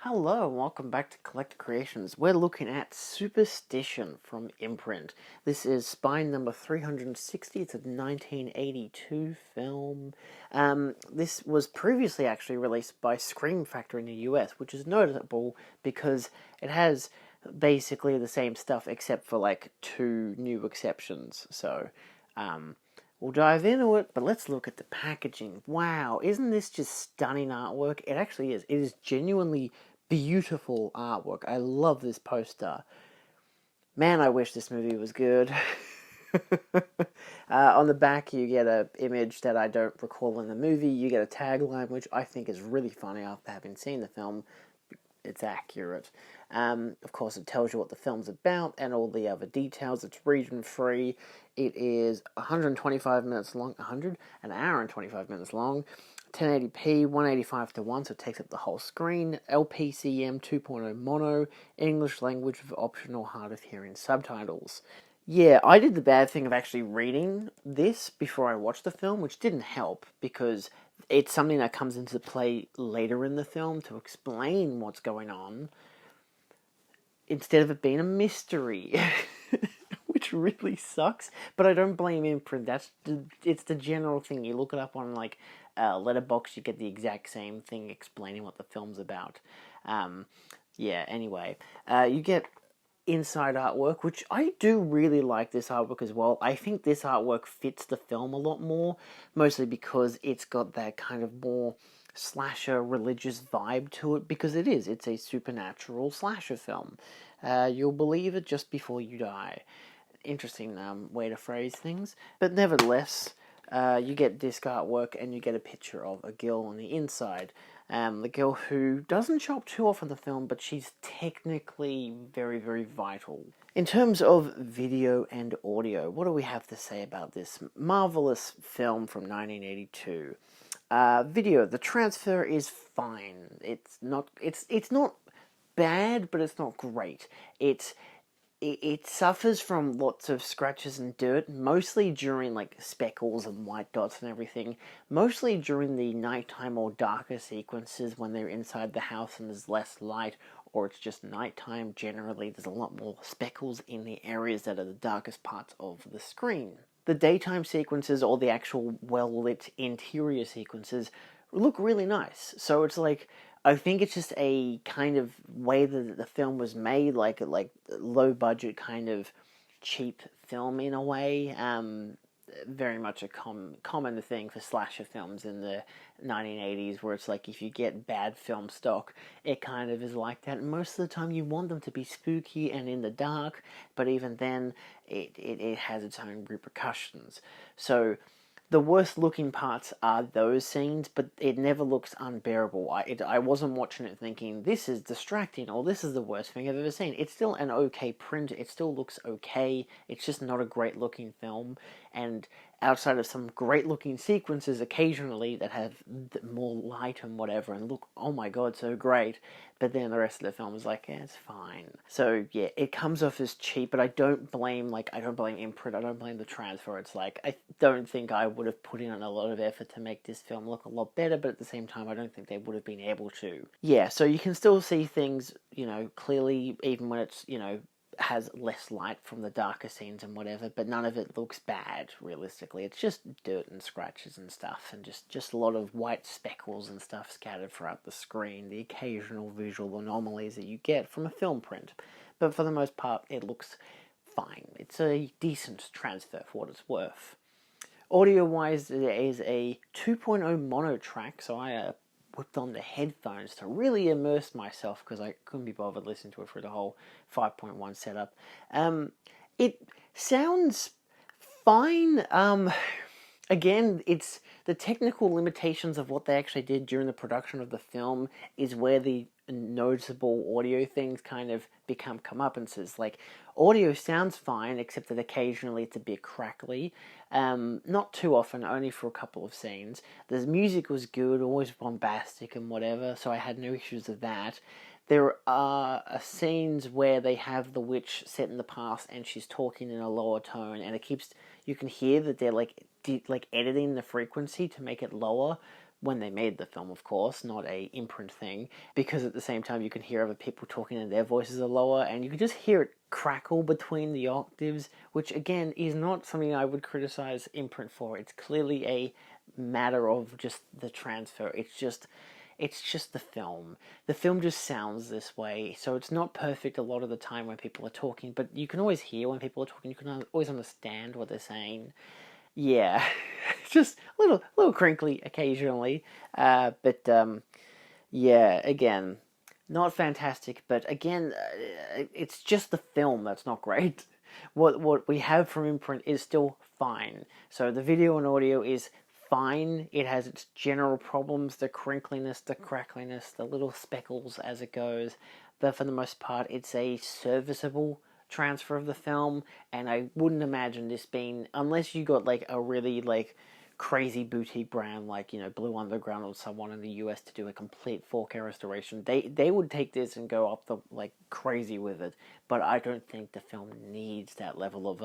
Hello and welcome back to Collector Creations. We're looking at Superstition from Imprint. This is spine number 360. It's a 1982 film. This was previously actually released by Scream Factory in the US, which is notable because it has basically the same stuff except for like two new exceptions. We'll dive into it, but let's look at the packaging. Wow, isn't this just stunning artwork? It actually is. It is genuinely beautiful artwork. I love this poster. Man, I wish this movie was good. On the back, you get an image that I don't recall in the movie. You get a tagline, which I think is really funny after having seen the film. It's accurate. Of course, it tells you what the film's about and all the other details. It's region free. It is 125 minutes long, an hour and 25 minutes long. 1080p, 185 to 1, so it takes up the whole screen. LPCM 2.0 mono, English language with optional hard of hearing subtitles. Yeah, I did the bad thing of actually reading this before I watched the film, which didn't help because it's something that comes into play later in the film to explain what's going on instead of it being a mystery, which really sucks. But I don't blame Imprint. It's the general thing. You look it up on like Letterboxd, you get the exact same thing explaining what the film's about. Anyway, you get inside artwork, which I do really like this artwork as well. I think this artwork fits the film a lot more, mostly because it's got that kind of more slasher religious vibe to it, because it's a supernatural slasher film. You'll believe it just before you die. Interesting way to phrase things, but nevertheless, you get disc artwork and you get a picture of a girl on the inside. The girl who doesn't show up too often in the film, but she's technically very, very vital. In terms of video and audio, what do we have to say about this marvelous film from 1982? Video, the transfer is fine. It's not bad, but it's not great. It suffers from lots of scratches and dirt, mostly during like speckles and white dots and everything, mostly during the nighttime or darker sequences when they're inside the house and there's less light, or it's just nighttime generally. There's a lot more speckles in the areas that are the darkest parts of the screen. The daytime sequences or the actual well-lit interior sequences look really nice. So it's like, I think it's just a kind of way that the film was made, like low budget kind of cheap film in a way. Very much a common thing for slasher films in the 1980s, where it's like if you get bad film stock, it kind of is like that. And most of the time, you want them to be spooky and in the dark, but even then, it has its own repercussions. So the worst looking parts are those scenes, but it never looks unbearable. I wasn't watching it thinking, this is distracting, or this is the worst thing I've ever seen. It's still an okay print, it still looks okay, it's just not a great looking film, and outside of some great looking sequences occasionally that have more light and whatever, and look, oh my god, so great, but then the rest of the film is like, it's fine. So yeah, it comes off as cheap, but I don't blame Imprint, I don't blame the transfer. It's like, I don't think I would have put in a lot of effort to make this film look a lot better, but at the same time, I don't think they would have been able to. Yeah, so you can still see things, clearly, even when it's, has less light from the darker scenes and whatever, but none of it looks bad, realistically. It's just dirt and scratches and stuff, and just a lot of white speckles and stuff scattered throughout the screen, the occasional visual anomalies that you get from a film print. But for the most part, it looks fine. It's a decent transfer for what it's worth. Audio-wise, there is a 2.0 mono track, so I whipped on the headphones to really immerse myself because I couldn't be bothered listening to it for the whole 5.1 setup. It sounds fine. Again, it's the technical limitations of what they actually did during the production of the film is where the noticeable audio things kind of become comeuppances. Like, audio sounds fine, except that occasionally it's a bit crackly. Not too often, only for a couple of scenes. The music was good, always bombastic and whatever, so I had no issues with that. There are scenes where they have the witch set in the past and she's talking in a lower tone, and you can hear that they're like editing the frequency to make it lower when they made the film, of course, not a imprint thing, because at the same time you can hear other people talking and their voices are lower, and you can just hear it crackle between the octaves, which again is not something I would criticize imprint for. It's clearly a matter of just the transfer. It's just the film. The film just sounds this way, so it's not perfect a lot of the time when people are talking, but you can always hear when people are talking, you can always understand what they're saying. Yeah, just a little crinkly occasionally, but yeah, again, not fantastic, but again, it's just the film that's not great. What we have from imprint is still fine. So the video and audio is fine. It has its general problems, the crinkliness, the crackliness, the little speckles as it goes, but for the most part, it's a serviceable transfer of the film, and I wouldn't imagine this being, unless you got like a really like crazy boutique brand like, Blue Underground or someone in the US to do a complete 4K restoration, they would take this and go up the like crazy with it. But I don't think the film needs that level of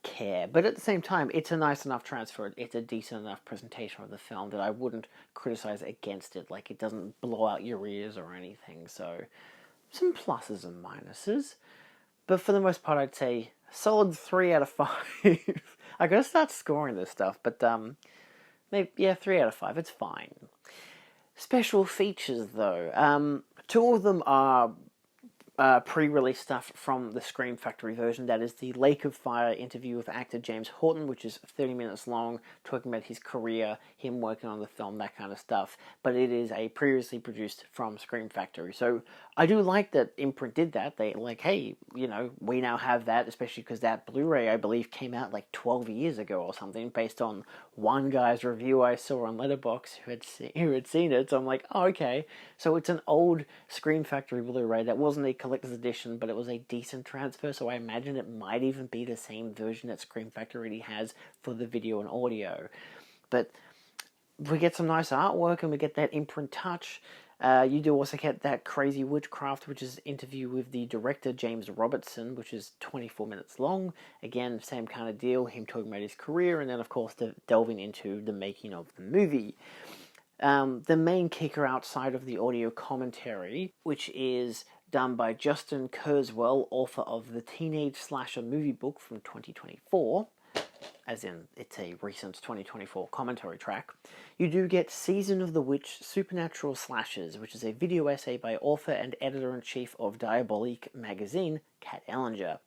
care. But at the same time, it's a nice enough transfer. It's a decent enough presentation of the film that I wouldn't criticize against it. Like, it doesn't blow out your ears or anything. So some pluses and minuses. But for the most part, I'd say solid 3 out of 5. I gotta start scoring this stuff, but maybe, yeah, 3 out of 5. It's fine. Special features, though. 2 of them are pre-release stuff from the Scream Factory version. That is the Lake of Fire interview with actor James Horton, which is 30 minutes long, talking about his career, him working on the film, that kind of stuff. But it is a previously produced from Scream Factory. So I do like that Imprint did that. They like, hey, we now have that, especially because that Blu-ray, I believe, came out like 12 years ago or something, based on one guy's review I saw on Letterboxd who had seen it. So I'm like, oh, okay. So it's an old Scream Factory Blu-ray that wasn't a collector's edition, but it was a decent transfer, so I imagine it might even be the same version that Scream Factory has for the video and audio. But we get some nice artwork, and we get that imprint touch. You do also get that Crazy Witchcraft, which is an interview with the director, James Robertson, which is 24 minutes long. Again, same kind of deal, him talking about his career, and then, of course, delving into the making of the movie. The main kicker outside of the audio commentary, which is done by Justin Kurzweil, author of the Teenage Slasher movie book from 2024, as in it's a recent 2024 commentary track. You do get Season of the Witch Supernatural Slashers, which is a video essay by author and editor-in-chief of Diabolique magazine, Kat Ellinger.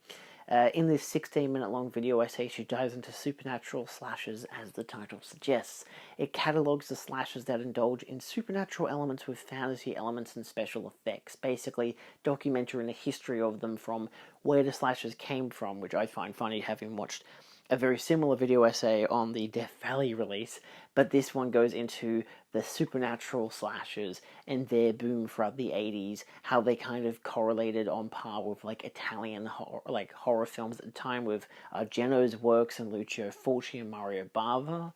In this 16-minute long video essay, she dives into supernatural slashers, as the title suggests. It catalogues the slashers that indulge in supernatural elements with fantasy elements and special effects, basically documenting the history of them from where the slashers came from, which I find funny, having watched a very similar video essay on the Death Valley release, but this one goes into the supernatural slashers and their boom throughout the 80s, how they kind of correlated on par with like Italian horror films at the time, with Geno's works and Lucio Fulci and Mario Bava,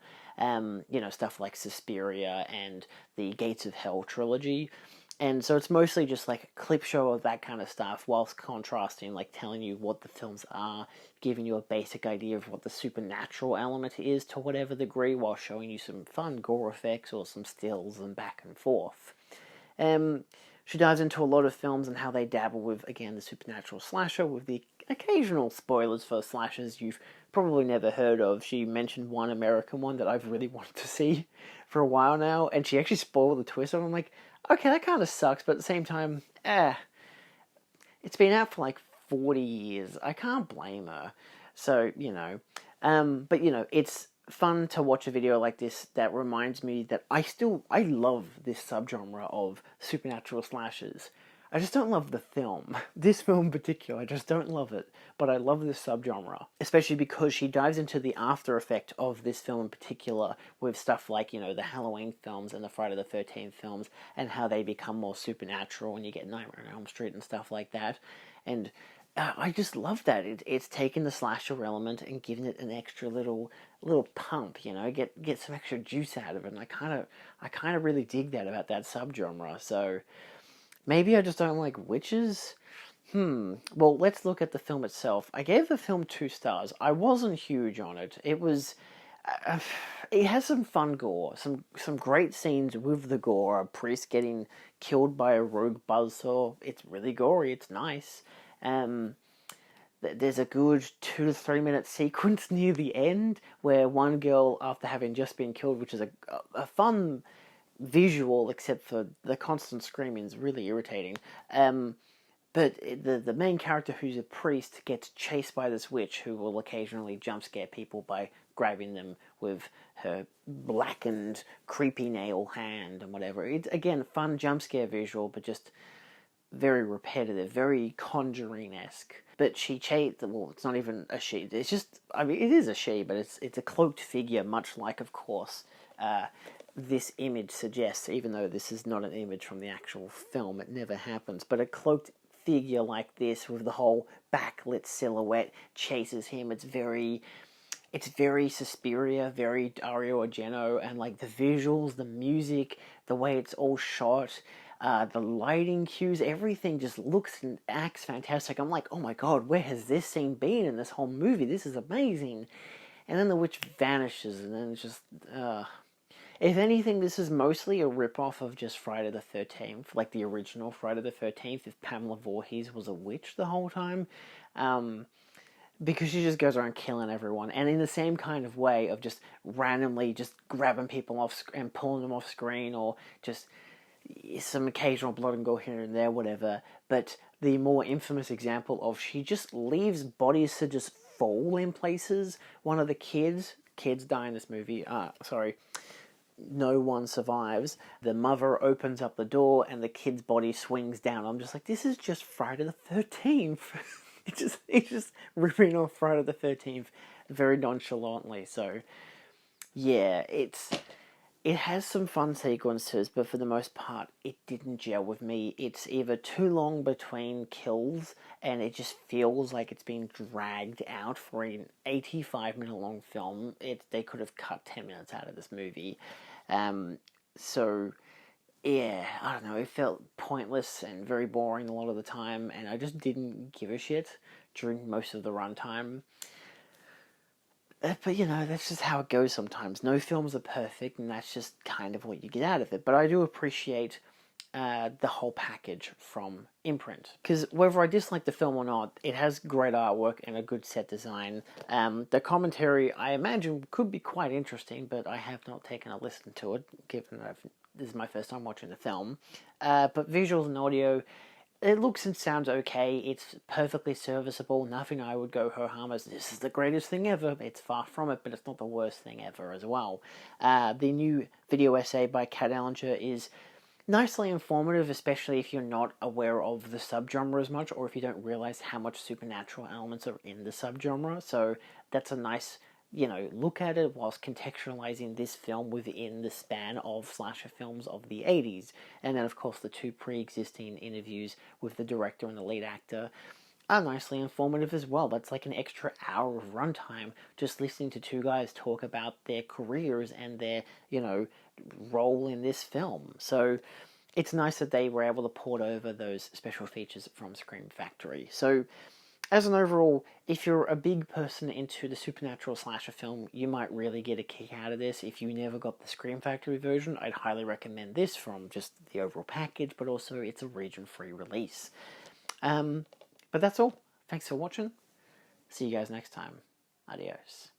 stuff like Suspiria and the Gates of Hell trilogy. And so it's mostly just like a clip show of that kind of stuff, whilst contrasting, like telling you what the films are, giving you a basic idea of what the supernatural element is to whatever degree, while showing you some fun gore effects or some stills and back and forth. She dives into a lot of films and how they dabble with, again, the supernatural slasher, with the occasional spoilers for slashers you've probably never heard of. She mentioned one American one that I've really wanted to see for a while now, and she actually spoiled the twist, and I'm like, okay, that kind of sucks, but at the same time, it's been out for like 40 years. I can't blame her. So, but it's fun to watch a video like this that reminds me that I love this subgenre of supernatural slashers. I just don't love the film. This film in particular, I just don't love it. But I love this subgenre, especially because she dives into the after effect of this film in particular with stuff like, the Halloween films and the Friday the 13th films, and how they become more supernatural when you get Nightmare on Elm Street and stuff like that. And I just love that. It's taken the slasher element and given it an extra little pump, get some extra juice out of it. And I kind of really dig that about that subgenre. So maybe I just don't like witches. Well, let's look at the film itself. I gave the film 2 stars. I wasn't huge on it. It was It has some fun gore, some great scenes with the gore. A priest getting killed by a rogue buzzsaw. It's really gory. It's nice. Um, there's a good 2 to 3 minute sequence near the end where one girl, after having just been killed, which is a fun visual, except for the constant screaming is really irritating. But the main character, who's a priest, gets chased by this witch who will occasionally jump scare people by grabbing them with her blackened, creepy nail hand and whatever. It's, again, fun jump scare visual, but just very repetitive, very Conjuring-esque. But she well, it's not even a she. It's just, I mean, it is a she, but it's a cloaked figure, much like, of course, this image suggests, even though this is not an image from the actual film, it never happens, but a cloaked figure like this with the whole backlit silhouette chases him. It's very Suspiria, very Dario Argento, and like the visuals, the music, the way it's all shot, the lighting cues, everything just looks and acts fantastic. I'm like, oh my god, where has this scene been in this whole movie? This is amazing. And then the witch vanishes, and then it's just, if anything, this is mostly a rip-off of just Friday the 13th, like the original Friday the 13th, if Pamela Voorhees was a witch the whole time. Because she just goes around killing everyone, and in the same kind of way of just randomly just grabbing people off and pulling them off screen, or just some occasional blood and gore here and there, whatever. But the more infamous example of she just leaves bodies to just fall in places. One of the kids die in this movie. No one survives. The mother opens up the door and the kid's body swings down. I'm just like, this is just Friday the 13th. It's just ripping off Friday the 13th very nonchalantly. So, yeah, it has some fun sequences, but for the most part, it didn't gel with me. It's either too long between kills, and it just feels like it's being dragged out for an 85-minute long film. They could have cut 10 minutes out of this movie. So, yeah, I don't know, it felt pointless and very boring a lot of the time, and I just didn't give a shit during most of the runtime. But, you know, that's just how it goes sometimes. No films are perfect, and that's just kind of what you get out of it. But I do appreciate the whole package from Imprint. Because whether I dislike the film or not, it has great artwork and a good set design. The commentary, I imagine, could be quite interesting, but I have not taken a listen to it, given that this is my first time watching the film. But visuals and audio, it looks and sounds okay. It's perfectly serviceable. Nothing I would go ho-hum as this is the greatest thing ever. It's far from it, but it's not the worst thing ever as well. The new video essay by Kat Ellinger is nicely informative, especially if you're not aware of the subgenre as much, or if you don't realize how much supernatural elements are in the subgenre. So that's a nice, look at it whilst contextualizing this film within the span of slasher films of the 80s. And then, of course, the two pre-existing interviews with the director and the lead actor are nicely informative as well. That's like an extra hour of runtime just listening to two guys talk about their careers and their, role in this film. So it's nice that they were able to port over those special features from Scream Factory. So as an overall, if you're a big person into the supernatural slasher film, you might really get a kick out of this. If you never got the Scream Factory version, I'd highly recommend this from just the overall package, but also it's a region-free release. But that's all. Thanks for watching. See you guys next time. Adios.